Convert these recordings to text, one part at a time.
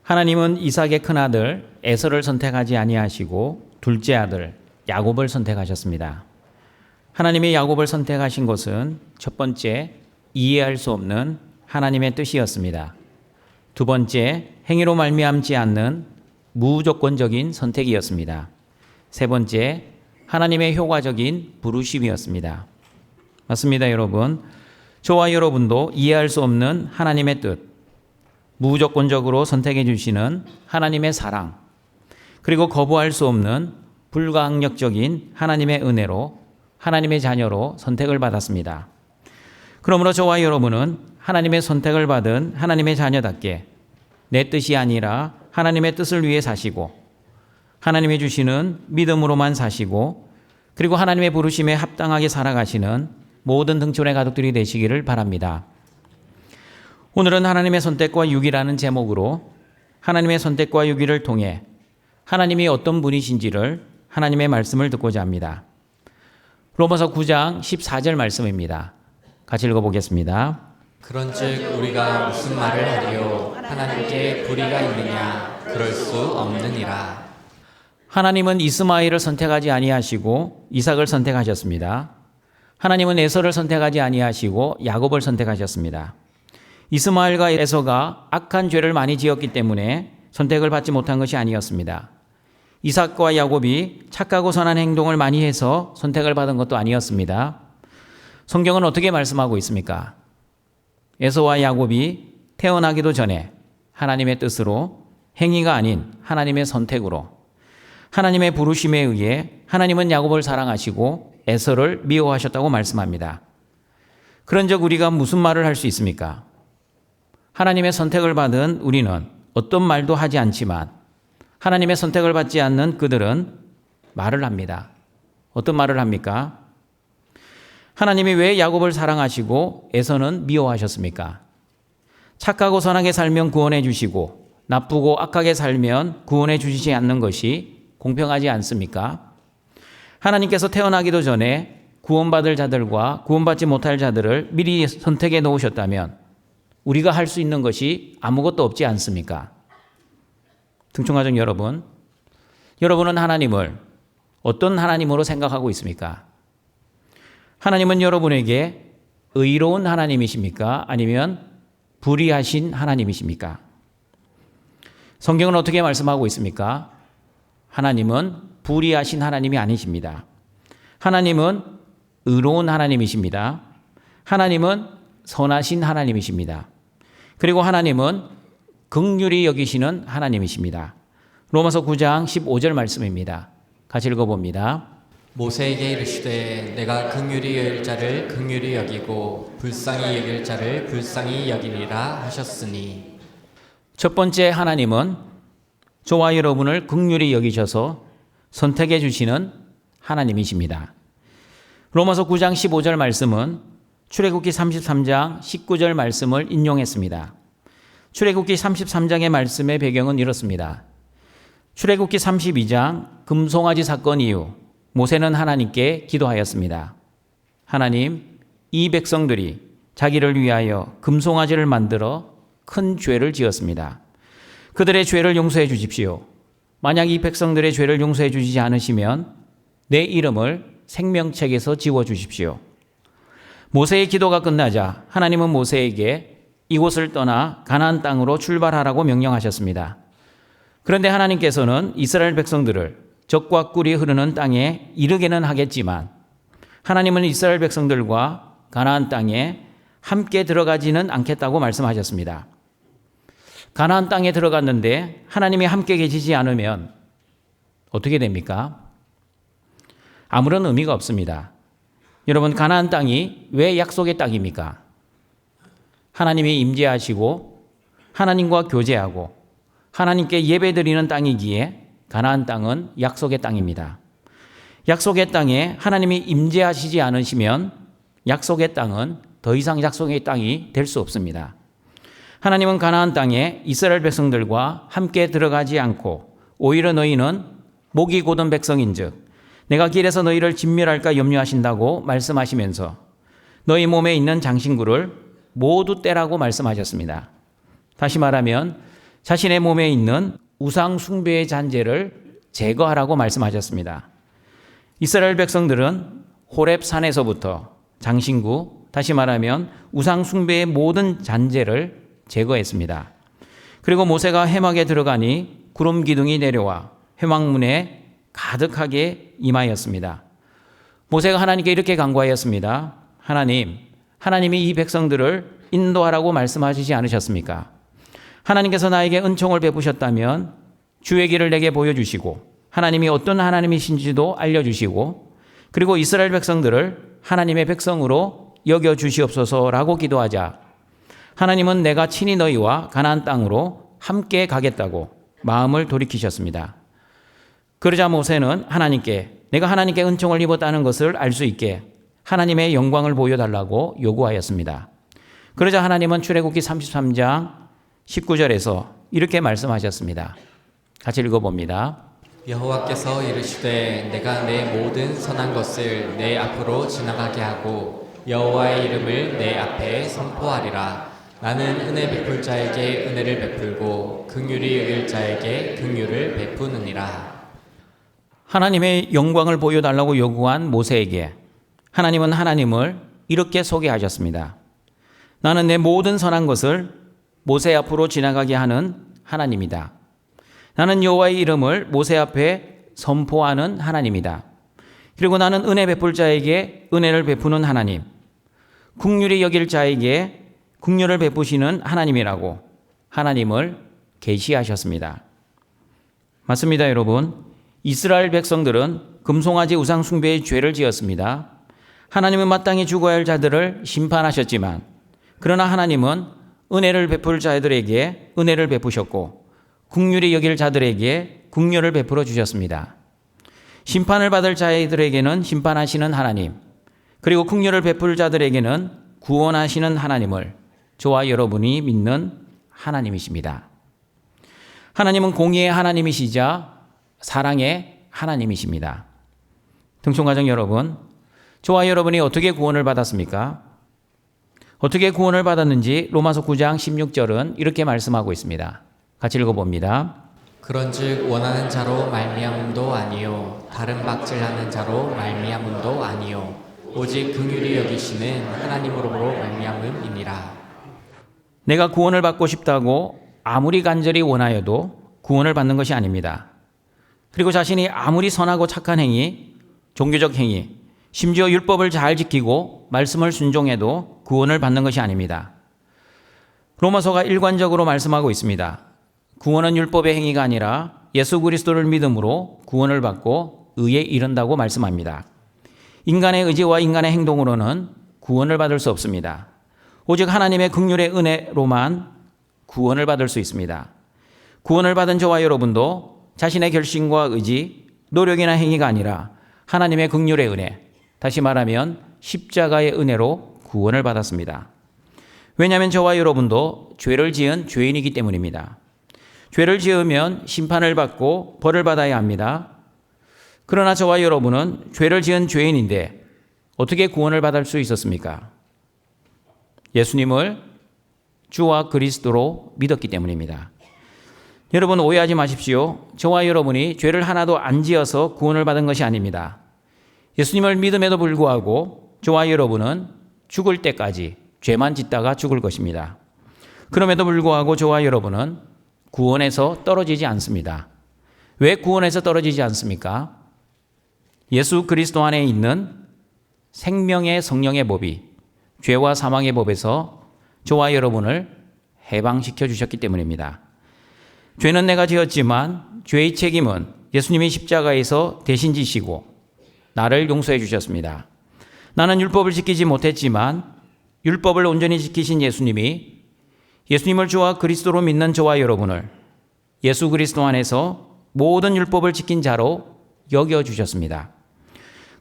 하나님은 이삭의 큰아들 에서를 선택하지 아니하시고 둘째 아들 야곱을 선택하셨습니다. 하나님이 야곱을 선택하신 것은 첫 번째, 이해할 수 없는 하나님의 뜻이었습니다. 두 번째, 행위로 말미암지 않는 무조건적인 선택이었습니다. 세 번째, 하나님의 효과적인 부르심이었습니다. 맞습니다, 여러분. 저와 여러분도 이해할 수 없는 하나님의 뜻, 무조건적으로 선택해 주시는 하나님의 사랑, 그리고 거부할 수 없는 불가항력적인 하나님의 은혜로 하나님의 자녀로 선택을 받았습니다. 그러므로 저와 여러분은 하나님의 선택을 받은 하나님의 자녀답게 내 뜻이 아니라 하나님의 뜻을 위해 사시고 하나님이 주시는 믿음으로만 사시고 그리고 하나님의 부르심에 합당하게 살아가시는 모든 등촌의 가족들이 되시기를 바랍니다. 오늘은 하나님의 선택과 유기라는 제목으로 하나님의 선택과 유기를 통해 하나님이 어떤 분이신지를 하나님의 말씀을 듣고자 합니다. 로마서 9장 14절 말씀입니다. 같이 읽어보겠습니다. 그런즉 우리가 무슨 말을 하리요 하나님께 불의가 있느냐 그럴 수 없느니라. 하나님은 이스마엘을 선택하지 아니하시고 이삭을 선택하셨습니다. 하나님은 에서를 선택하지 아니하시고 야곱을 선택하셨습니다. 이스마엘과 에서가 악한 죄를 많이 지었기 때문에 선택을 받지 못한 것이 아니었습니다. 이삭과 야곱이 착하고 선한 행동을 많이 해서 선택을 받은 것도 아니었습니다. 성경은 어떻게 말씀하고 있습니까? 에서와 야곱이 태어나기도 전에 하나님의 뜻으로 행위가 아닌 하나님의 선택으로 하나님의 부르심에 의해 하나님은 야곱을 사랑하시고 에서를 미워하셨다고 말씀합니다. 그런즉 우리가 무슨 말을 할 수 있습니까? 하나님의 선택을 받은 우리는 어떤 말도 하지 않지만 하나님의 선택을 받지 않는 그들은 말을 합니다. 어떤 말을 합니까? 하나님이 왜 야곱을 사랑하시고 에서는 미워하셨습니까? 착하고 선하게 살면 구원해 주시고 나쁘고 악하게 살면 구원해 주시지 않는 것이 공평하지 않습니까? 하나님께서 태어나기도 전에 구원받을 자들과 구원받지 못할 자들을 미리 선택해 놓으셨다면 우리가 할 수 있는 것이 아무것도 없지 않습니까? 등촌가족 여러분, 여러분은 하나님을 어떤 하나님으로 생각하고 있습니까? 하나님은 여러분에게 의로운 하나님이십니까? 아니면 불의하신 하나님이십니까? 성경은 어떻게 말씀하고 있습니까? 하나님은 불의하신 하나님이 아니십니다. 하나님은 의로운 하나님이십니다. 하나님은 선하신 하나님이십니다. 그리고 하나님은 긍휼히 여기시는 하나님이십니다. 로마서 9장 15절 말씀입니다. 같이 읽어봅니다. 모세에게 이르시되 내가 긍휼히 여길 자를 긍휼히 여기고 불쌍히 여길 자를 불쌍히 여기리라 하셨으니. 첫 번째, 하나님은 저와 여러분을 긍휼히 여기셔서 선택해 주시는 하나님이십니다. 로마서 9장 15절 말씀은 출애굽기 33장 19절 말씀을 인용했습니다. 출애굽기 33장의 말씀의 배경은 이렇습니다. 출애굽기 32장 금송아지 사건 이후 모세는 하나님께 기도하였습니다. 하나님, 이 백성들이 자기를 위하여 금송아지를 만들어 큰 죄를 지었습니다. 그들의 죄를 용서해 주십시오. 만약 이 백성들의 죄를 용서해 주시지 않으시면 내 이름을 생명책에서 지워 주십시오. 모세의 기도가 끝나자 하나님은 모세에게 이곳을 떠나 가나안 땅으로 출발하라고 명령하셨습니다. 그런데 하나님께서는 이스라엘 백성들을 젖과 꿀이 흐르는 땅에 이르게는 하겠지만 하나님은 이스라엘 백성들과 가나안 땅에 함께 들어가지는 않겠다고 말씀하셨습니다. 가나안 땅에 들어갔는데 하나님이 함께 계시지 않으면 어떻게 됩니까? 아무런 의미가 없습니다. 여러분, 가나안 땅이 왜 약속의 땅입니까? 하나님이 임재하시고 하나님과 교제하고 하나님께 예배드리는 땅이기에 가나안 땅은 약속의 땅입니다. 약속의 땅에 하나님이 임재하시지 않으시면 약속의 땅은 더 이상 약속의 땅이 될 수 없습니다. 하나님은 가나안 땅에 이스라엘 백성들과 함께 들어가지 않고 오히려 너희는 목이 곧은 백성인즉 내가 길에서 너희를 진멸할까 염려하신다고 말씀하시면서 너희 몸에 있는 장신구를 모두 떼라고 말씀하셨습니다. 다시 말하면 자신의 몸에 있는 우상 숭배의 잔재를 제거하라고 말씀하셨습니다. 이스라엘 백성들은 호렙 산에서부터 장신구, 다시 말하면 우상 숭배의 모든 잔재를 제거했습니다. 그리고 모세가 회막에 들어가니 구름 기둥이 내려와 회막문에 가득하게 임하였습니다. 모세가 하나님께 이렇게 간구하였습니다. 하나님이 이 백성들을 인도하라고 말씀하시지 않으셨습니까? 하나님께서 나에게 은총을 베푸셨다면 주의 길을 내게 보여주시고 하나님이 어떤 하나님이신지도 알려주시고 그리고 이스라엘 백성들을 하나님의 백성으로 여겨주시옵소서라고 기도하자 하나님은 내가 친히 너희와 가나안 땅으로 함께 가겠다고 마음을 돌이키셨습니다. 그러자 모세는 내가 하나님께 은총을 입었다는 것을 알 수 있게 하나님의 영광을 보여달라고 요구하였습니다. 그러자 하나님은 출애굽기 33장 19절에서 이렇게 말씀하셨습니다. 같이 읽어봅니다. 여호와께서 이르시되 내가 내 모든 선한 것을 내 앞으로 지나가게 하고 여호와의 이름을 내 앞에 선포하리라. 나는 은혜 베풀 자에게 은혜를 베풀고 긍휼히 여길 자에게 긍휼을 베푸느니라. 하나님의 영광을 보여달라고 요구한 모세에게 하나님은 하나님을 이렇게 소개하셨습니다. 나는 내 모든 선한 것을 모세 앞으로 지나가게 하는 하나님이다. 나는 여호와의 이름을 모세 앞에 선포하는 하나님이다. 그리고 나는 은혜 베풀 자에게 은혜를 베푸는 하나님, 긍휼히 여길 자에게 긍휼을 베푸시는 하나님이라고 하나님을 계시하셨습니다. 맞습니다, 여러분. 이스라엘 백성들은 금송아지 우상 숭배의 죄를 지었습니다. 하나님은 마땅히 죽어야 할 자들을 심판하셨지만 그러나 하나님은 은혜를 베풀 자들에게 은혜를 베푸셨고 긍휼히 여길 자들에게 긍휼을 베풀어 주셨습니다. 심판을 받을 자들에게는 심판하시는 하나님, 그리고 긍휼을 베풀 자들에게는 구원하시는 하나님을 저와 여러분이 믿는 하나님이십니다. 하나님은 공의의 하나님이시자 사랑의 하나님이십니다. 등촌가정 여러분, 저와 여러분이 어떻게 구원을 받았습니까? 어떻게 구원을 받았는지 로마서 9장 16절은 이렇게 말씀하고 있습니다. 같이 읽어봅니다. 그런즉 원하는 자로 말미암음도 아니요 다른 박질하는 자로 말미암음도 아니요 오직 긍휼히 여기시는 하나님으로 말미암음이니라. 내가 구원을 받고 싶다고 아무리 간절히 원하여도 구원을 받는 것이 아닙니다. 그리고 자신이 아무리 선하고 착한 행위, 종교적 행위, 심지어 율법을 잘 지키고 말씀을 순종해도 구원을 받는 것이 아닙니다. 로마서가 일관적으로 말씀하고 있습니다. 구원은 율법의 행위가 아니라 예수 그리스도를 믿음으로 구원을 받고 의에 이른다고 말씀합니다. 인간의 의지와 인간의 행동으로는 구원을 받을 수 없습니다. 오직 하나님의 긍휼의 은혜로만 구원을 받을 수 있습니다. 구원을 받은 저와 여러분도 자신의 결심과 의지, 노력이나 행위가 아니라 하나님의 긍휼의 은혜, 다시 말하면 십자가의 은혜로 구원을 받았습니다. 왜냐하면 저와 여러분도 죄를 지은 죄인이기 때문입니다. 죄를 지으면 심판을 받고 벌을 받아야 합니다. 그러나 저와 여러분은 죄를 지은 죄인인데 어떻게 구원을 받을 수 있었습니까? 예수님을 주와 그리스도로 믿었기 때문입니다. 여러분 오해하지 마십시오. 저와 여러분이 죄를 하나도 안 지어서 구원을 받은 것이 아닙니다. 예수님을 믿음에도 불구하고 저와 여러분은 죽을 때까지 죄만 짓다가 죽을 것입니다. 그럼에도 불구하고 저와 여러분은 구원에서 떨어지지 않습니다. 왜 구원에서 떨어지지 않습니까? 예수 그리스도 안에 있는 생명의 성령의 법이 죄와 사망의 법에서 저와 여러분을 해방시켜 주셨기 때문입니다. 죄는 내가 지었지만 죄의 책임은 예수님이 십자가에서 대신 지시고 나를 용서해 주셨습니다. 나는 율법을 지키지 못했지만 율법을 온전히 지키신 예수님을 주와 그리스도로 믿는 저와 여러분을 예수 그리스도 안에서 모든 율법을 지킨 자로 여겨주셨습니다.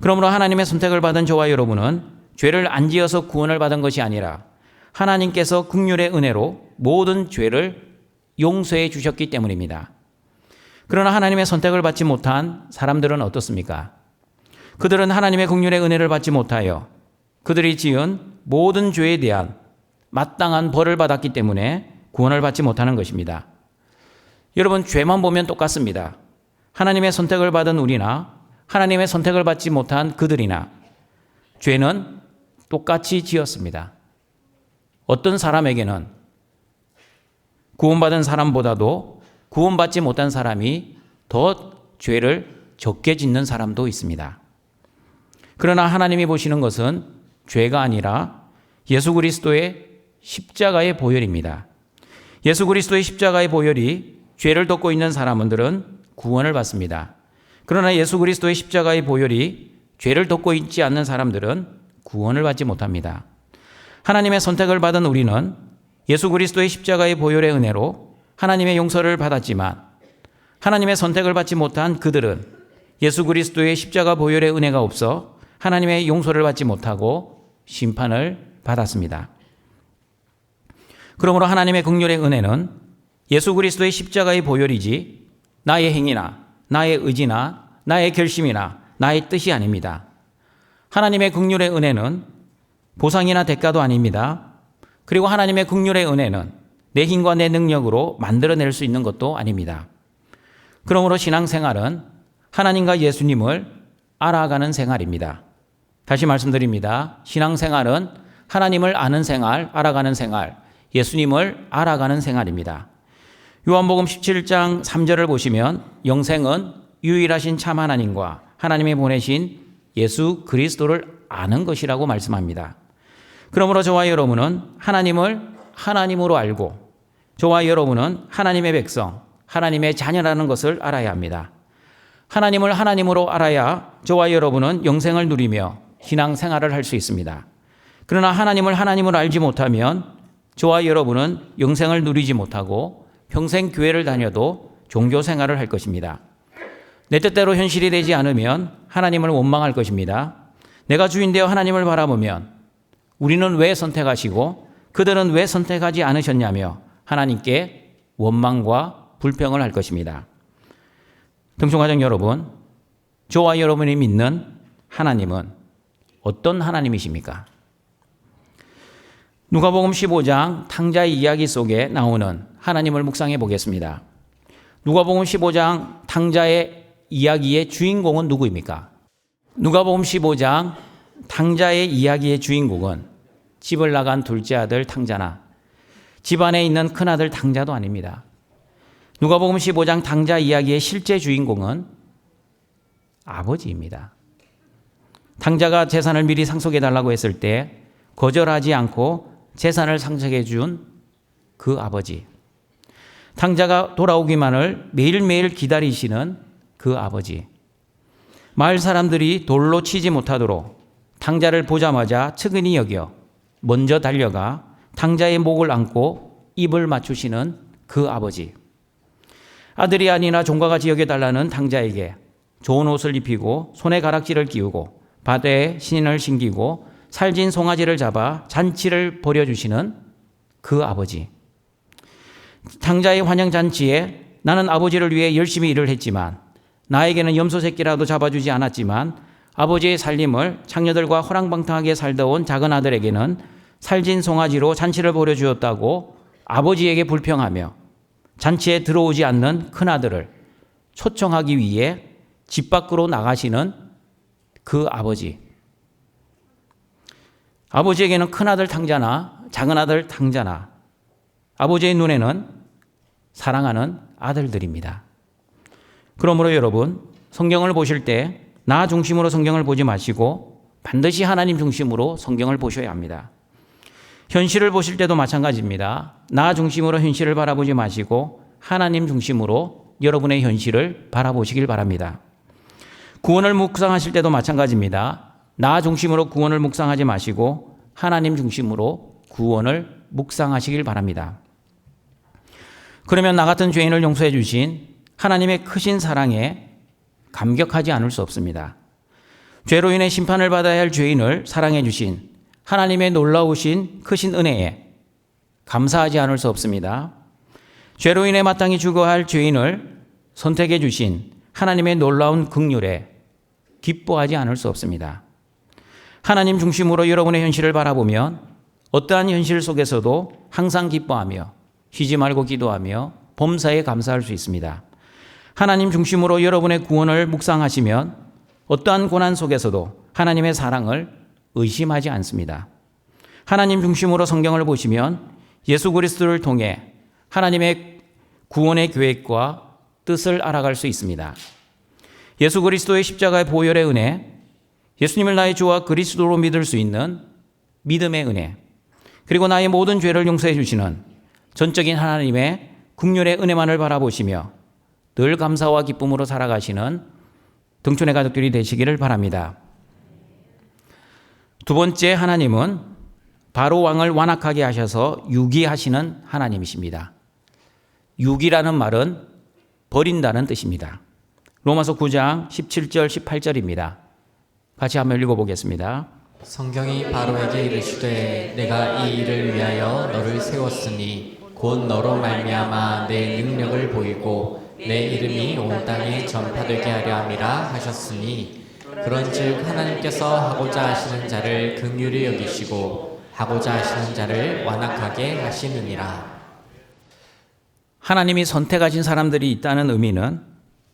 그러므로 하나님의 선택을 받은 저와 여러분은 죄를 안 지어서 구원을 받은 것이 아니라 하나님께서 긍휼의 은혜로 모든 죄를 용서해 주셨기 때문입니다. 그러나 하나님의 선택을 받지 못한 사람들은 어떻습니까? 그들은 하나님의 긍휼의 은혜를 받지 못하여 그들이 지은 모든 죄에 대한 마땅한 벌을 받았기 때문에 구원을 받지 못하는 것입니다. 여러분, 죄만 보면 똑같습니다. 하나님의 선택을 받은 우리나 하나님의 선택을 받지 못한 그들이나 죄는 똑같이 지었습니다. 어떤 사람에게는 구원받은 사람보다도 구원받지 못한 사람이 더 죄를 적게 짓는 사람도 있습니다. 그러나 하나님이 보시는 것은 죄가 아니라 예수 그리스도의 십자가의 보혈입니다. 예수 그리스도의 십자가의 보혈이 죄를 덮고 있는 사람들은 구원을 받습니다. 그러나 예수 그리스도의 십자가의 보혈이 죄를 덮고 있지 않는 사람들은 구원을 받지 못합니다. 하나님의 선택을 받은 우리는 예수 그리스도의 십자가의 보혈의 은혜로 하나님의 용서를 받았지만 하나님의 선택을 받지 못한 그들은 예수 그리스도의 십자가 보혈의 은혜가 없어 하나님의 용서를 받지 못하고 심판을 받았습니다. 그러므로 하나님의 긍휼의 은혜는 예수 그리스도의 십자가의 보혈이지 나의 행위나 나의 의지나 나의 결심이나 나의 뜻이 아닙니다. 하나님의 긍휼의 은혜는 보상이나 대가도 아닙니다. 그리고 하나님의 긍휼의 은혜는 내 힘과 내 능력으로 만들어낼 수 있는 것도 아닙니다. 그러므로 신앙생활은 하나님과 예수님을 알아가는 생활입니다. 다시 말씀드립니다. 신앙생활은 하나님을 아는 생활, 알아가는 생활, 예수님을 알아가는 생활입니다. 요한복음 17장 3절을 보시면 영생은 유일하신 참 하나님과 하나님이 보내신 예수 그리스도를 아는 것이라고 말씀합니다. 그러므로 저와 여러분은 하나님을 하나님으로 알고 저와 여러분은 하나님의 백성, 하나님의 자녀라는 것을 알아야 합니다. 하나님을 하나님으로 알아야 저와 여러분은 영생을 누리며 신앙생활을 할 수 있습니다. 그러나 하나님을 하나님으로 알지 못하면 저와 여러분은 영생을 누리지 못하고 평생 교회를 다녀도 종교생활을 할 것입니다. 내 뜻대로 현실이 되지 않으면 하나님을 원망할 것입니다. 내가 주인 되어 하나님을 바라보면 우리는 왜 선택하시고 그들은 왜 선택하지 않으셨냐며 하나님께 원망과 불평을 할 것입니다. 등촌가족 여러분, 저와 여러분이 믿는 하나님은 어떤 하나님이십니까? 누가복음 15장 탕자의 이야기 속에 나오는 하나님을 묵상해 보겠습니다. 누가복음 15장 탕자의 이야기의 주인공은 누구입니까? 누가복음 15장 탕자의 이야기의 주인공은 집을 나간 둘째 아들 탕자나 집안에 있는 큰아들 탕자도 아닙니다. 누가복음 15장 탕자 이야기의 실제 주인공은 아버지입니다. 탕자가 재산을 미리 상속해 달라고 했을 때 거절하지 않고 재산을 상속해 준 그 아버지. 탕자가 돌아오기만을 매일매일 기다리시는 그 아버지. 마을 사람들이 돌로 치지 못하도록 탕자를 보자마자 측은히 여겨 먼저 달려가 탕자의 목을 안고 입을 맞추시는 그 아버지. 아들이 아니나 종과 같이 여겨달라는 탕자에게 좋은 옷을 입히고 손에 가락지를 끼우고 바다에 신을 신기고 살진 송아지를 잡아 잔치를 벌여주시는 그 아버지. 탕자의 환영잔치에 나는 아버지를 위해 열심히 일을 했지만 나에게는 염소 새끼라도 잡아주지 않았지만 아버지의 살림을 창녀들과 호랑방탕하게 살다 온 작은 아들에게는 살진 송아지로 잔치를 벌여주었다고 아버지에게 불평하며 잔치에 들어오지 않는 큰아들을 초청하기 위해 집 밖으로 나가시는 그 아버지. 아버지에게는 큰아들 탕자나 작은아들 탕자나 아버지의 눈에는 사랑하는 아들들입니다. 그러므로 여러분, 성경을 보실 때 나 중심으로 성경을 보지 마시고 반드시 하나님 중심으로 성경을 보셔야 합니다. 현실을 보실 때도 마찬가지입니다. 나 중심으로 현실을 바라보지 마시고 하나님 중심으로 여러분의 현실을 바라보시길 바랍니다. 구원을 묵상하실 때도 마찬가지입니다. 나 중심으로 구원을 묵상하지 마시고 하나님 중심으로 구원을 묵상하시길 바랍니다. 그러면 나 같은 죄인을 용서해 주신 하나님의 크신 사랑에 감격하지 않을 수 없습니다. 죄로 인해 심판을 받아야 할 죄인을 사랑해 주신 하나님의 놀라우신 크신 은혜에 감사하지 않을 수 없습니다. 죄로 인해 마땅히 죽어야 할 죄인을 선택해 주신 하나님의 놀라운 긍휼에 기뻐하지 않을 수 없습니다. 하나님 중심으로 여러분의 현실을 바라보면 어떠한 현실 속에서도 항상 기뻐하며 쉬지 말고 기도하며 범사에 감사할 수 있습니다. 하나님 중심으로 여러분의 구원을 묵상하시면 어떠한 고난 속에서도 하나님의 사랑을 의심하지 않습니다. 하나님 중심으로 성경을 보시면 예수 그리스도를 통해 하나님의 구원의 계획과 뜻을 알아갈 수 있습니다. 예수 그리스도의 십자가의 보혈의 은혜, 예수님을 나의 주와 그리스도로 믿을 수 있는 믿음의 은혜, 그리고 나의 모든 죄를 용서해 주시는 전적인 하나님의 긍휼의 은혜만을 바라보시며 늘 감사와 기쁨으로 살아가시는 등촌의 가족들이 되시기를 바랍니다. 두 번째, 하나님은 바로 왕을 완악하게 하셔서 유기하시는 하나님이십니다. 유기라는 말은 버린다는 뜻입니다. 로마서 9장 17절 18절입니다. 같이 한번 읽어보겠습니다. 성경이 바로에게 이르시되 내가 이 일을 위하여 너를 세웠으니 곧 너로 말미암아 내 능력을 보이고 내 이름이 온 땅에 전파되게 하려 함이라 하셨으니 그런즉 하나님께서 하고자 하시는 자를 긍휼히 여기시고 하고자 하시는 자를 완악하게 하시느니라. 하나님이 선택하신 사람들이 있다는 의미는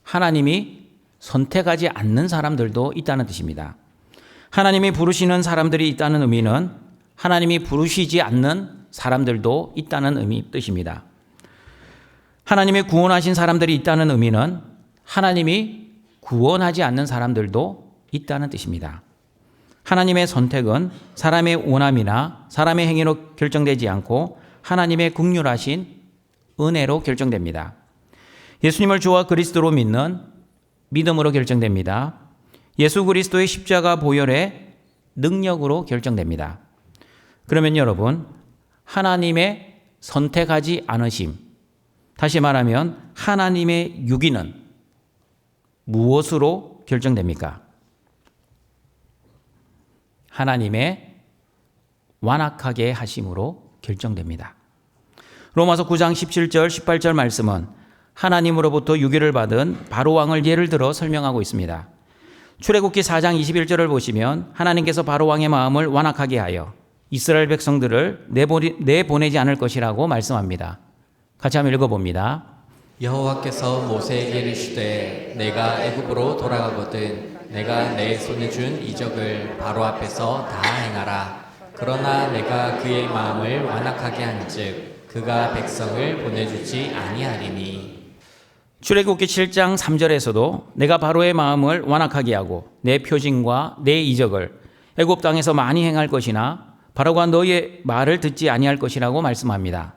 하나님이 선택하지 않는 사람들도 있다는 뜻입니다. 하나님이 부르시는 사람들이 있다는 의미는 하나님이 부르시지 않는 사람들도 있다는 뜻입니다. 하나님이 구원하신 사람들이 있다는 의미는 하나님이 구원하지 않는 사람들도 있다는 뜻입니다. 하나님의 선택은 사람의 원함이나 사람의 행위로 결정되지 않고 하나님의 긍휼하신 은혜로 결정됩니다. 예수님을 주와 그리스도로 믿는 믿음으로 결정됩니다. 예수 그리스도의 십자가 보혈의 능력으로 결정됩니다. 그러면 여러분, 하나님의 선택하지 않으심, 다시 말하면 하나님의 유기는 무엇으로 결정됩니까? 하나님의 완악하게 하심으로 결정됩니다. 로마서 9장 17절 18절 말씀은 하나님으로부터 유기를 받은 바로왕을 예를 들어 설명하고 있습니다. 출애굽기 4장 21절을 보시면 하나님께서 바로왕의 마음을 완악하게 하여 이스라엘 백성들을 내보내지 않을 것이라고 말씀합니다. 같이 한번 읽어봅니다. 여호와께서 모세에게 이르시되 내가 애굽으로 돌아가거든 내가 내 손에 준 이적을 바로 앞에서 다 행하라. 그러나 내가 그의 마음을 완악하게 한즉 그가 백성을 보내주지 아니하리니. 출애굽기 7장 3절에서도 내가 바로의 마음을 완악하게 하고 내 표징과 내 이적을 애굽 땅에서 많이 행할 것이나 바로가 너의 말을 듣지 아니할 것이라고 말씀합니다.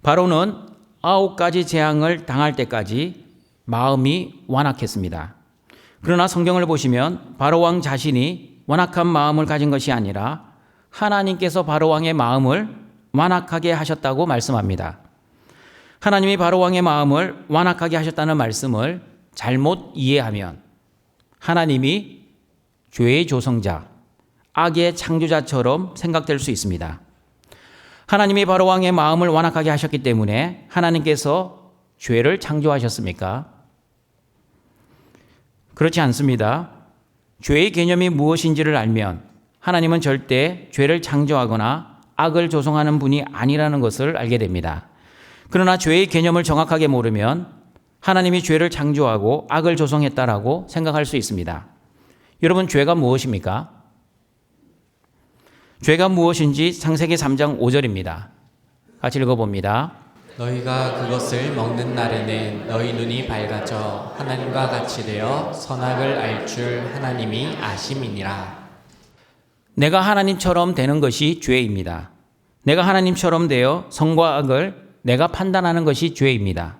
바로는 9가지 재앙을 당할 때까지 마음이 완악했습니다. 그러나 성경을 보시면 바로왕 자신이 완악한 마음을 가진 것이 아니라 하나님께서 바로왕의 마음을 완악하게 하셨다고 말씀합니다. 하나님이 바로왕의 마음을 완악하게 하셨다는 말씀을 잘못 이해하면 하나님이 죄의 조성자, 악의 창조자처럼 생각될 수 있습니다. 하나님이 바로왕의 마음을 완악하게 하셨기 때문에 하나님께서 죄를 창조하셨습니까? 그렇지 않습니다. 죄의 개념이 무엇인지를 알면 하나님은 절대 죄를 창조하거나 악을 조성하는 분이 아니라는 것을 알게 됩니다. 그러나 죄의 개념을 정확하게 모르면 하나님이 죄를 창조하고 악을 조성했다라고 생각할 수 있습니다. 여러분, 죄가 무엇입니까? 죄가 무엇인지 창세기 3장 5절입니다. 같이 읽어봅니다. 너희가 그것을 먹는 날에는 너희 눈이 밝아져 하나님과 같이 되어 선악을 알 줄 하나님이 아심이니라. 내가 하나님처럼 되는 것이 죄입니다. 내가 하나님처럼 되어 선과 악을 내가 판단하는 것이 죄입니다.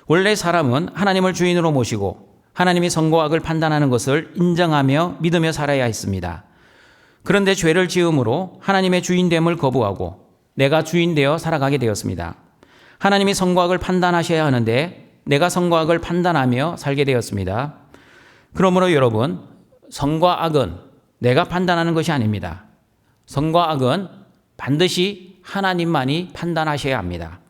원래 사람은 하나님을 주인으로 모시고 하나님이 선과 악을 판단하는 것을 인정하며 믿으며 살아야 했습니다. 그런데 죄를 지음으로 하나님의 주인됨을 거부하고 내가 주인되어 살아가게 되었습니다. 하나님이 선과 악을 판단하셔야 하는데 내가 선과 악을 판단하며 살게 되었습니다. 그러므로 여러분, 선과 악은 내가 판단하는 것이 아닙니다. 선과 악은 반드시 하나님만이 판단하셔야 합니다.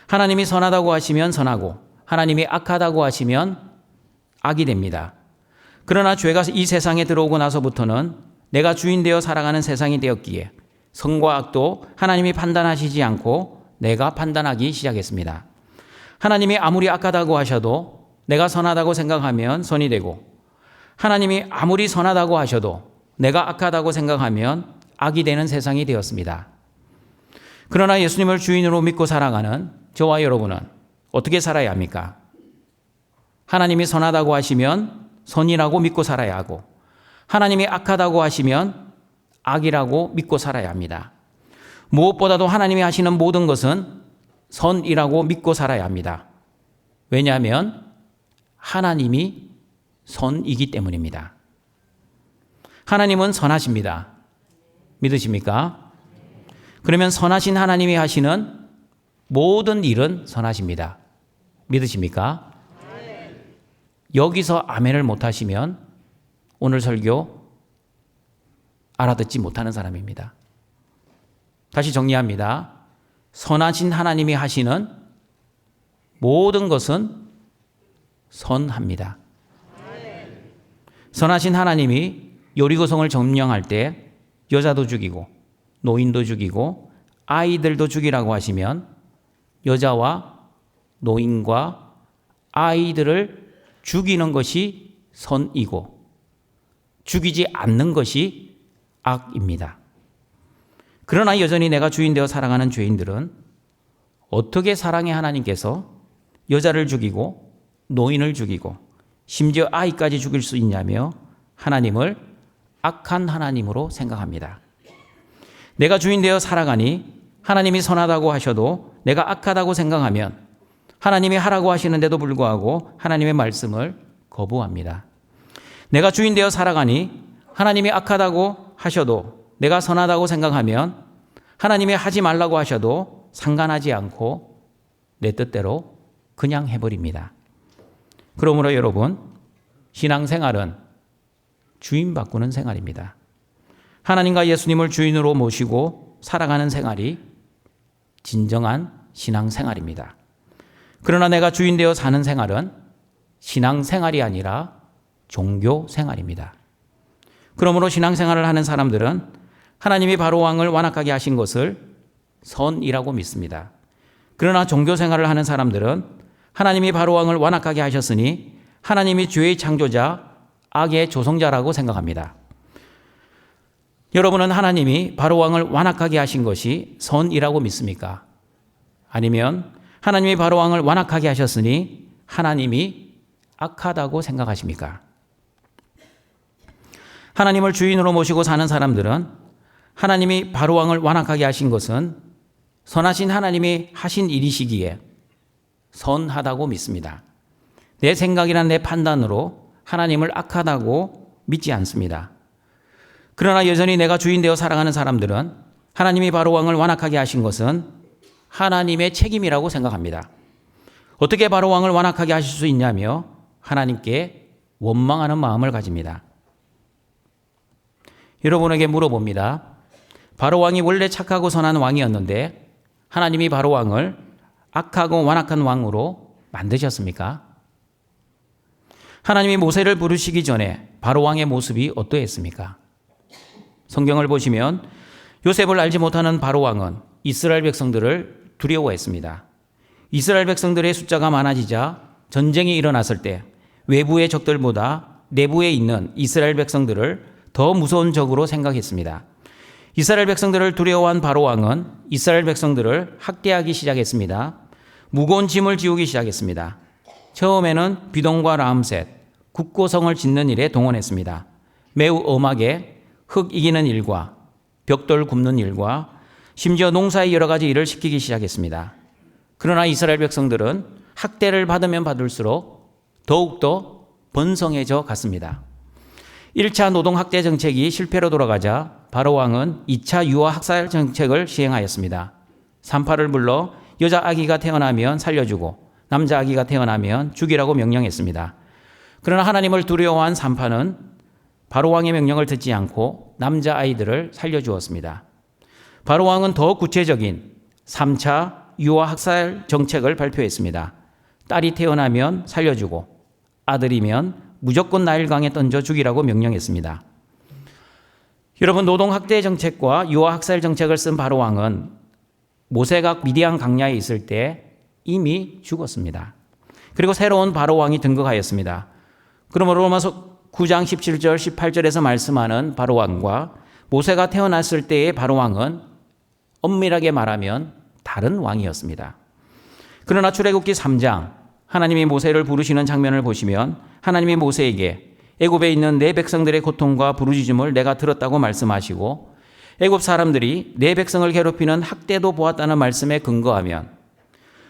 하나님이 선하다고 하시면 선하고 하나님이 악하다고 하시면 악이 됩니다. 그러나 죄가 이 세상에 들어오고 나서부터는 내가 주인되어 살아가는 세상이 되었기에 선과 악도 하나님이 판단하시지 않고 내가 판단하기 시작했습니다. 하나님이 아무리 악하다고 하셔도 내가 선하다고 생각하면 선이 되고, 하나님이 아무리 선하다고 하셔도 내가 악하다고 생각하면 악이 되는 세상이 되었습니다. 그러나 예수님을 주인으로 믿고 살아가는 저와 여러분은 어떻게 살아야 합니까? 하나님이 선하다고 하시면 선이라고 믿고 살아야 하고, 하나님이 악하다고 하시면 악이라고 믿고 살아야 합니다. 무엇보다도 하나님이 하시는 모든 것은 선이라고 믿고 살아야 합니다. 왜냐하면 하나님이 선이기 때문입니다. 하나님은 선하십니다. 믿으십니까? 그러면 선하신 하나님이 하시는 모든 일은 선하십니다. 믿으십니까? 여기서 아멘을 못하시면 오늘 설교 알아듣지 못하는 사람입니다. 다시 정리합니다. 선하신 하나님이 하시는 모든 것은 선합니다. 선하신 하나님이 여리고성을 점령할 때 여자도 죽이고 노인도 죽이고 아이들도 죽이라고 하시면 여자와 노인과 아이들을 죽이는 것이 선이고 죽이지 않는 것이 악입니다. 그러나 여전히 내가 주인 되어 살아가는 죄인들은 어떻게 사랑의 하나님께서 여자를 죽이고 노인을 죽이고 심지어 아이까지 죽일 수 있냐며 하나님을 악한 하나님으로 생각합니다. 내가 주인 되어 살아가니 하나님이 선하다고 하셔도 내가 악하다고 생각하면 하나님이 하라고 하시는데도 불구하고 하나님의 말씀을 거부합니다. 내가 주인 되어 살아가니 하나님이 악하다고 하셔도 내가 선하다고 생각하면 하나님이 하지 말라고 하셔도 상관하지 않고 내 뜻대로 그냥 해버립니다. 그러므로 여러분, 신앙생활은 주인 바꾸는 생활입니다. 하나님과 예수님을 주인으로 모시고 살아가는 생활이 진정한 신앙생활입니다. 그러나 내가 주인 되어 사는 생활은 신앙생활이 아니라 종교생활입니다. 그러므로 신앙생활을 하는 사람들은 하나님이 바로왕을 완악하게 하신 것을 선이라고 믿습니다. 그러나 종교생활을 하는 사람들은 하나님이 바로왕을 완악하게 하셨으니 하나님이 죄의 창조자, 악의 조성자라고 생각합니다. 여러분은 하나님이 바로왕을 완악하게 하신 것이 선이라고 믿습니까? 아니면 하나님이 바로왕을 완악하게 하셨으니 하나님이 악하다고 생각하십니까? 하나님을 주인으로 모시고 사는 사람들은 하나님이 바로왕을 완악하게 하신 것은 선하신 하나님이 하신 일이시기에 선하다고 믿습니다. 내 생각이나 내 판단으로 하나님을 악하다고 믿지 않습니다. 그러나 여전히 내가 주인 되어 살아가는 사람들은 하나님이 바로왕을 완악하게 하신 것은 하나님의 책임이라고 생각합니다. 어떻게 바로왕을 완악하게 하실 수 있냐며 하나님께 원망하는 마음을 가집니다. 여러분에게 물어봅니다. 바로왕이 원래 착하고 선한 왕이었는데 하나님이 바로왕을 악하고 완악한 왕으로 만드셨습니까? 하나님이 모세를 부르시기 전에 바로왕의 모습이 어떠했습니까? 성경을 보시면 요셉을 알지 못하는 바로왕은 이스라엘 백성들을 두려워했습니다. 이스라엘 백성들의 숫자가 많아지자 전쟁이 일어났을 때 외부의 적들보다 내부에 있는 이스라엘 백성들을 더 무서운 적으로 생각했습니다. 이스라엘 백성들을 두려워한 바로왕은 이스라엘 백성들을 학대하기 시작했습니다. 무거운 짐을 지우기 시작했습니다. 처음에는 비동과 라암셋, 국고성을 짓는 일에 동원했습니다. 매우 엄하게 흙 이기는 일과 벽돌 굽는 일과 심지어 농사의 여러 가지 일을 시키기 시작했습니다. 그러나 이스라엘 백성들은 학대를 받으면 받을수록 더욱더 번성해져 갔습니다. 1차 노동학대 정책이 실패로 돌아가자 바로왕은 2차 유아 학살 정책을 시행하였습니다. 산파를 불러 여자 아기가 태어나면 살려주고 남자 아기가 태어나면 죽이라고 명령했습니다. 그러나 하나님을 두려워한 산파는 바로왕의 명령을 듣지 않고 남자 아이들을 살려주었습니다. 바로왕은 더 구체적인 3차 유아 학살 정책을 발표했습니다. 딸이 태어나면 살려주고 아들이면 무조건 나일강에 던져 죽이라고 명령했습니다. 여러분, 노동학대 정책과 유아학살 정책을 쓴 바로왕은 모세가 미디안 강야에 있을 때 이미 죽었습니다. 그리고 새로운 바로 왕이 등극하였습니다. 그러므로 로마서 9장 17절 18절에서 말씀하는 바로 왕과 모세가 태어났을 때의 바로 왕은 엄밀하게 말하면 다른 왕이었습니다. 그러나 출애굽기 3장 하나님이 모세를 부르시는 장면을 보시면 하나님이 모세에게 애굽에 있는 내 백성들의 고통과 부르짖음을 내가 들었다고 말씀하시고 애굽 사람들이 내 백성을 괴롭히는 학대도 보았다는 말씀에 근거하면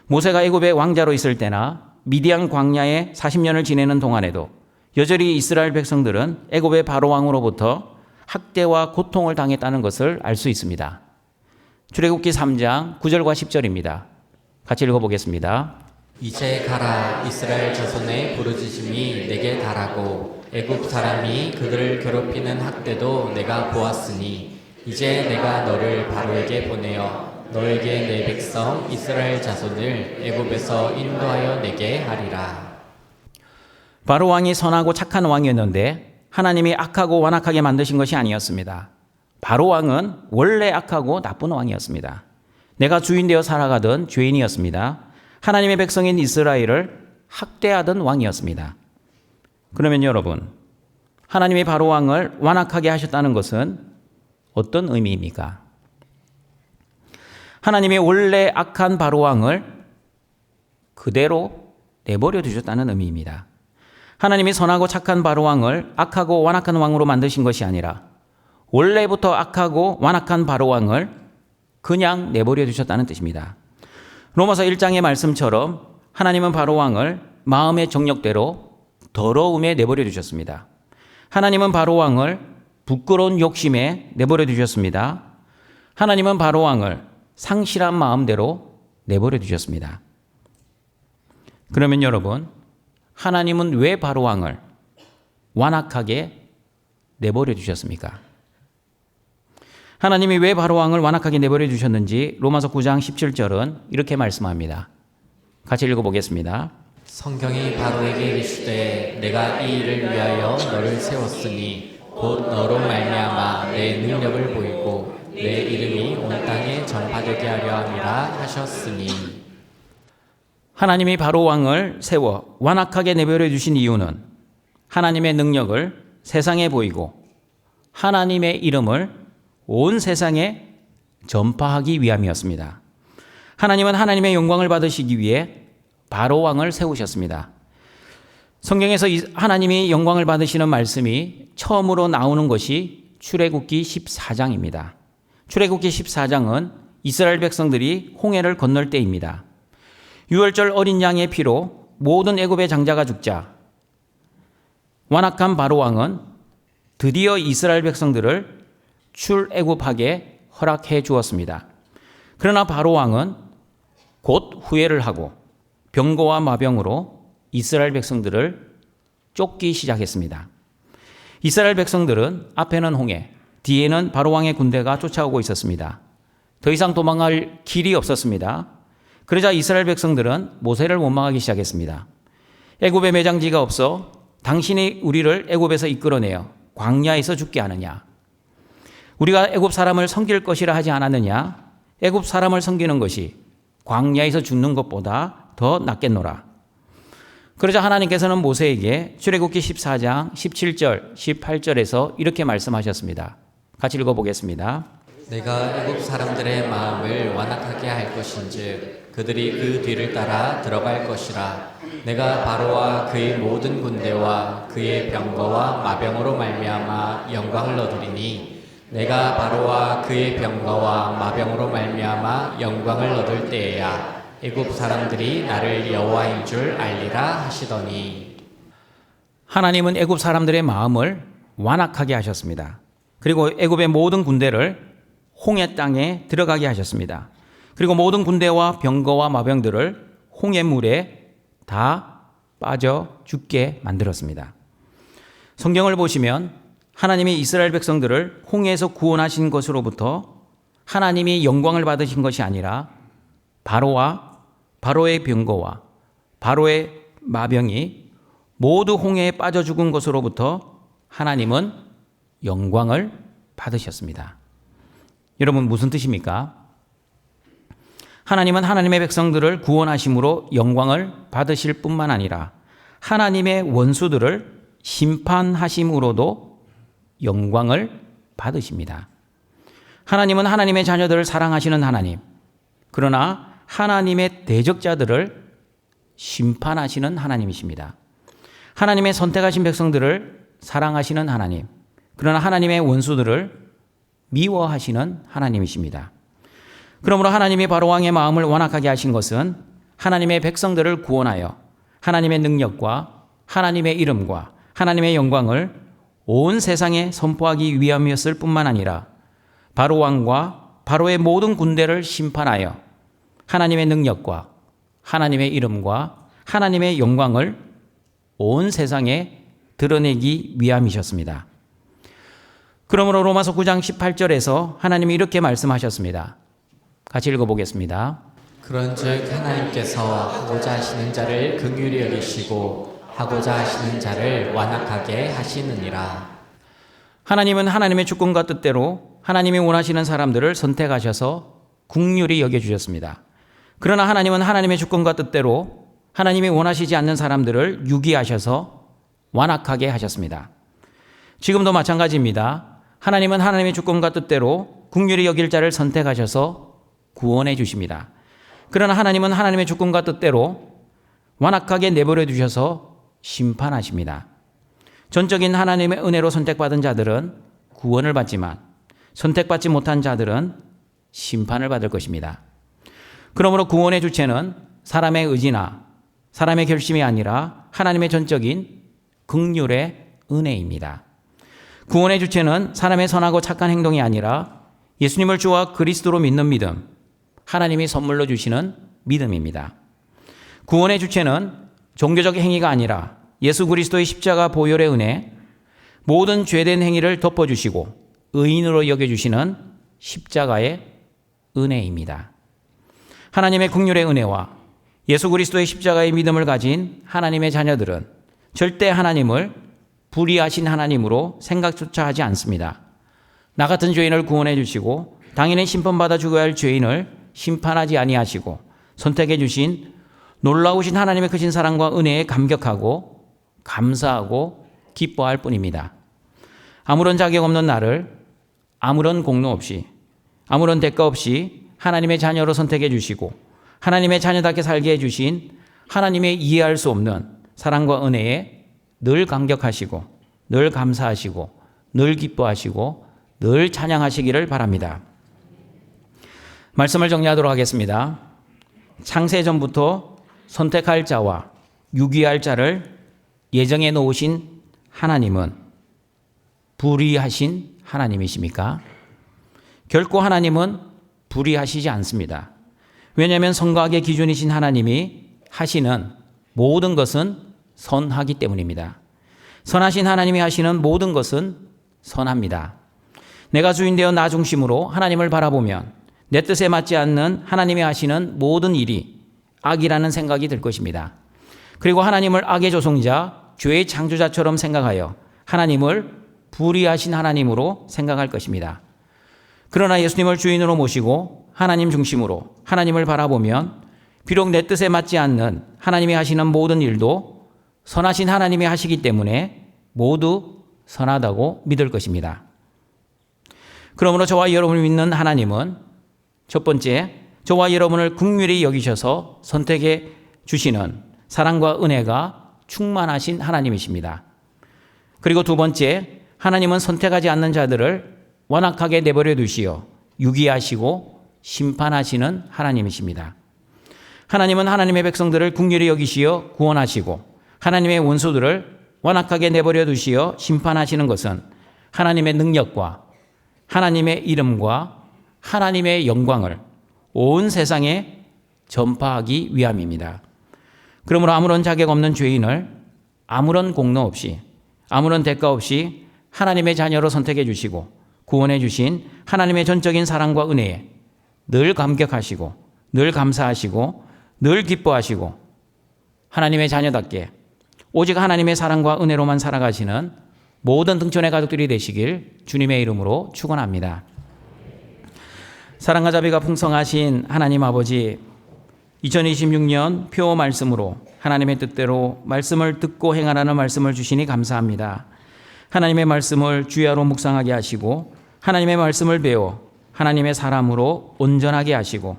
모세가 애굽의 왕자로 있을 때나 미디안 광야에 40년을 지내는 동안에도 여전히 이스라엘 백성들은 애굽의 바로 왕으로부터 학대와 고통을 당했다는 것을 알 수 있습니다. 출애굽기 3장 9절과 10절입니다. 같이 읽어보겠습니다. 이제 가라. 이스라엘 자손의 부르짖음이 내게 달하고 애굽 사람이 그들을 괴롭히는 학대도 내가 보았으니 이제 내가 너를 바로에게 보내어 너에게 내 백성 이스라엘 자손을 애굽에서 인도하여 내게 하리라. 바로 왕이 선하고 착한 왕이었는데 하나님이 악하고 완악하게 만드신 것이 아니었습니다. 바로 왕은 원래 악하고 나쁜 왕이었습니다. 내가 주인 되어 살아가던 죄인이었습니다. 하나님의 백성인 이스라엘을 학대하던 왕이었습니다. 그러면 여러분, 하나님이 바로 왕을 완악하게 하셨다는 것은 어떤 의미입니까? 하나님이 원래 악한 바로 왕을 그대로 내버려 두셨다는 의미입니다. 하나님이 선하고 착한 바로 왕을 악하고 완악한 왕으로 만드신 것이 아니라 원래부터 악하고 완악한 바로 왕을 그냥 내버려 두셨다는 뜻입니다. 로마서 1장의 말씀처럼 하나님은 바로 왕을 마음의 정욕대로 더러움에 내버려 두셨습니다. 하나님은 바로 왕을 부끄러운 욕심에 내버려 두셨습니다. 하나님은 바로 왕을 상실한 마음대로 내버려 두셨습니다. 그러면 여러분, 하나님은 왜 바로 왕을 완악하게 내버려 두셨습니까? 하나님이 왜 바로 왕을 완악하게 내버려 두셨는지 로마서 9장 17절은 이렇게 말씀합니다. 같이 읽어보겠습니다. 성경이 바로에게 이르시되 내가 이 일을 위하여 너를 세웠으니 곧 너로 말미암아 내 능력을 보이고 내 이름이 온 땅에 전파되게 하려 함이라 하셨으니. 하나님이 바로 왕을 세워 완악하게 내버려 두신 이유는 하나님의 능력을 세상에 보이고 하나님의 이름을 온 세상에 전파하기 위함이었습니다. 하나님은 하나님의 영광을 받으시기 위해 바로 왕을 세우셨습니다. 성경에서 하나님이 영광을 받으시는 말씀이 처음으로 나오는 것이 출애굽기 14장입니다. 출애굽기 14장은 이스라엘 백성들이 홍해를 건널 때입니다. 유월절 어린 양의 피로 모든 애굽의 장자가 죽자 완악한 바로 왕은 드디어 이스라엘 백성들을 출애굽하게 허락해 주었습니다. 그러나 바로 왕은 곧 후회를 하고 병거와 마병으로 이스라엘 백성들을 쫓기 시작했습니다. 이스라엘 백성들은 앞에는 홍해, 뒤에는 바로 왕의 군대가 쫓아오고 있었습니다. 더 이상 도망갈 길이 없었습니다. 그러자 이스라엘 백성들은 모세를 원망하기 시작했습니다. 애굽에 매장지가 없어 당신이 우리를 애굽에서 이끌어내어 광야에서 죽게 하느냐? 우리가 애굽 사람을 섬길 것이라 하지 않았느냐? 애굽 사람을 섬기는 것이 광야에서 죽는 것보다 더 낫겠노라. 그러자 하나님께서는 모세에게 출애굽기 14장 17절, 18절에서 이렇게 말씀하셨습니다. 같이 읽어보겠습니다. 내가 애굽 사람들의 마음을 완악하게 할 것인즉 그들이 그 뒤를 따라 들어갈 것이라. 내가 바로와 그의 모든 군대와 그의 병거와 마병으로 말미암아 영광을 얻으리니 내가 바로와 그의 병거와 마병으로 말미암아 영광을 얻을 때에야 애굽 사람들이 나를 여호와인 줄 알리라 하시더니. 하나님은 애굽 사람들의 마음을 완악하게 하셨습니다. 그리고 애굽의 모든 군대를 홍해 땅에 들어가게 하셨습니다. 그리고 모든 군대와 병거와 마병들을 홍해물에 다 빠져 죽게 만들었습니다. 성경을 보시면 하나님이 이스라엘 백성들을 홍해에서 구원하신 것으로부터 하나님이 영광을 받으신 것이 아니라 바로와 바로의 병거와 바로의 마병이 모두 홍해에 빠져 죽은 것으로부터 하나님은 영광을 받으셨습니다. 여러분 무슨 뜻입니까? 하나님은 하나님의 백성들을 구원하심으로 영광을 받으실 뿐만 아니라 하나님의 원수들을 심판하심으로도 영광을 받으십니다. 하나님은 하나님의 자녀들을 사랑하시는 하나님, 그러나 하나님의 대적자들을 심판하시는 하나님이십니다. 하나님의 선택하신 백성들을 사랑하시는 하나님, 그러나 하나님의 원수들을 미워하시는 하나님이십니다. 그러므로 하나님이 바로왕의 마음을 완악하게 하신 것은 하나님의 백성들을 구원하여 하나님의 능력과 하나님의 이름과 하나님의 영광을 온 세상에 선포하기 위함이었을 뿐만 아니라 바로왕과 바로의 모든 군대를 심판하여 하나님의 능력과 하나님의 이름과 하나님의 영광을 온 세상에 드러내기 위함이셨습니다. 그러므로 로마서 9장 18절에서 하나님이 이렇게 말씀하셨습니다. 같이 읽어보겠습니다. 그런즉 하나님께서 하고자 하시는 자를 긍휼히 여기시고 하고자 하시는 자를 완악하게 하시느니라. 하나님은 하나님의 주권과 뜻대로 하나님이 원하시는 사람들을 선택하셔서 긍휼히 여겨주셨습니다. 그러나 하나님은 하나님의 주권과 뜻대로 하나님이 원하시지 않는 사람들을 유기하셔서 완악하게 하셨습니다. 지금도 마찬가지입니다. 하나님은 하나님의 주권과 뜻대로 긍휼히 여길 자를 선택하셔서 구원해 주십니다. 그러나 하나님은 하나님의 주권과 뜻대로 완악하게 내버려 두셔서 심판하십니다. 전적인 하나님의 은혜로 선택받은 자들은 구원을 받지만 선택받지 못한 자들은 심판을 받을 것입니다. 그러므로 구원의 주체는 사람의 의지나 사람의 결심이 아니라 하나님의 전적인 긍휼의 은혜입니다. 구원의 주체는 사람의 선하고 착한 행동이 아니라 예수님을 주와 그리스도로 믿는 믿음, 하나님이 선물로 주시는 믿음입니다. 구원의 주체는 종교적 행위가 아니라 예수 그리스도의 십자가 보혈의 은혜, 모든 죄된 행위를 덮어주시고 의인으로 여겨주시는 십자가의 은혜입니다. 하나님의 긍휼의 은혜와 예수 그리스도의 십자가의 믿음을 가진 하나님의 자녀들은 절대 하나님을 불의하신 하나님으로 생각조차 하지 않습니다. 나 같은 죄인을 구원해 주시고 당연히 심판받아 죽어야 할 죄인을 심판하지 아니하시고 선택해 주신 놀라우신 하나님의 크신 사랑과 은혜에 감격하고 감사하고 기뻐할 뿐입니다. 아무런 자격 없는 나를 아무런 공로 없이 아무런 대가 없이 하나님의 자녀로 선택해 주시고 하나님의 자녀답게 살게 해주신 하나님의 이해할 수 없는 사랑과 은혜에 늘 감격하시고 늘 감사하시고 늘 기뻐하시고 늘 찬양하시기를 바랍니다. 말씀을 정리하도록 하겠습니다. 창세전부터 선택할 자와 유기할 자를 예정해 놓으신 하나님은 불의하신 하나님이십니까? 결코 하나님은 불의하시지 않습니다. 왜냐하면 선과악의 기준이신 하나님이 하시는 모든 것은 선하기 때문입니다. 선하신 하나님이 하시는 모든 것은 선합니다. 내가 주인되어 나 중심으로 하나님을 바라보면 내 뜻에 맞지 않는 하나님이 하시는 모든 일이 악이라는 생각이 들 것입니다. 그리고 하나님을 악의 조성자, 죄의 창조자처럼 생각하여 하나님을 불의하신 하나님으로 생각할 것입니다. 그러나 예수님을 주인으로 모시고 하나님 중심으로 하나님을 바라보면 비록 내 뜻에 맞지 않는 하나님이 하시는 모든 일도 선하신 하나님이 하시기 때문에 모두 선하다고 믿을 것입니다. 그러므로 저와 여러분을 믿는 하나님은 첫 번째, 저와 여러분을 긍휼히 여기셔서 선택해 주시는 사랑과 은혜가 충만하신 하나님이십니다. 그리고 두 번째, 하나님은 선택하지 않는 자들을 완악하게 내버려 두시어 유기하시고 심판하시는 하나님이십니다. 하나님은 하나님의 백성들을 긍휼히 여기시어 구원하시고 하나님의 원수들을 완악하게 내버려 두시어 심판하시는 것은 하나님의 능력과 하나님의 이름과 하나님의 영광을 온 세상에 전파하기 위함입니다. 그러므로 아무런 자격 없는 죄인을 아무런 공로 없이 아무런 대가 없이 하나님의 자녀로 선택해 주시고 구원해 주신 하나님의 전적인 사랑과 은혜에 늘 감격하시고 늘 감사하시고 늘 기뻐하시고 하나님의 자녀답게 오직 하나님의 사랑과 은혜로만 살아가시는 모든 등촌의 가족들이 되시길 주님의 이름으로 축원합니다. 사랑과 자비가 풍성하신 하나님 아버지, 2026년 표 말씀으로 하나님의 뜻대로 말씀을 듣고 행하라는 말씀을 주시니 감사합니다. 하나님의 말씀을 주야로 묵상하게 하시고 하나님의 말씀을 배워 하나님의 사람으로 온전하게 하시고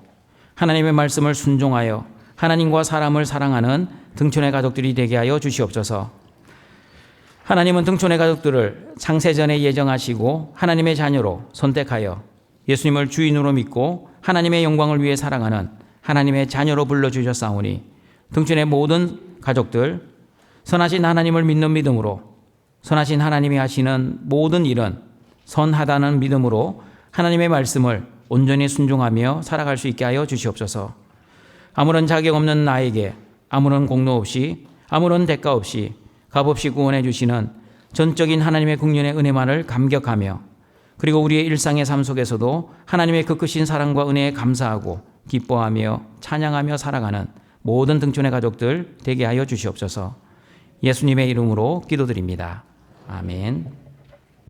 하나님의 말씀을 순종하여 하나님과 사람을 사랑하는 등촌의 가족들이 되게 하여 주시옵소서. 하나님은 등촌의 가족들을 창세전에 예정하시고 하나님의 자녀로 선택하여 예수님을 주인으로 믿고 하나님의 영광을 위해 살아가는 하나님의 자녀로 불러주셨사오니 등촌의 모든 가족들 선하신 하나님을 믿는 믿음으로 선하신 하나님이 하시는 모든 일은 선하다는 믿음으로 하나님의 말씀을 온전히 순종하며 살아갈 수 있게 하여 주시옵소서. 아무런 자격 없는 나에게 아무런 공로 없이 아무런 대가 없이 값없이 구원해 주시는 전적인 하나님의 국련의 은혜만을 감격하며 그리고 우리의 일상의 삶 속에서도 하나님의 그 크신 사랑과 은혜에 감사하고 기뻐하며 찬양하며 살아가는 모든 등촌의 가족들 되게 하여 주시옵소서. 예수님의 이름으로 기도드립니다. 아멘.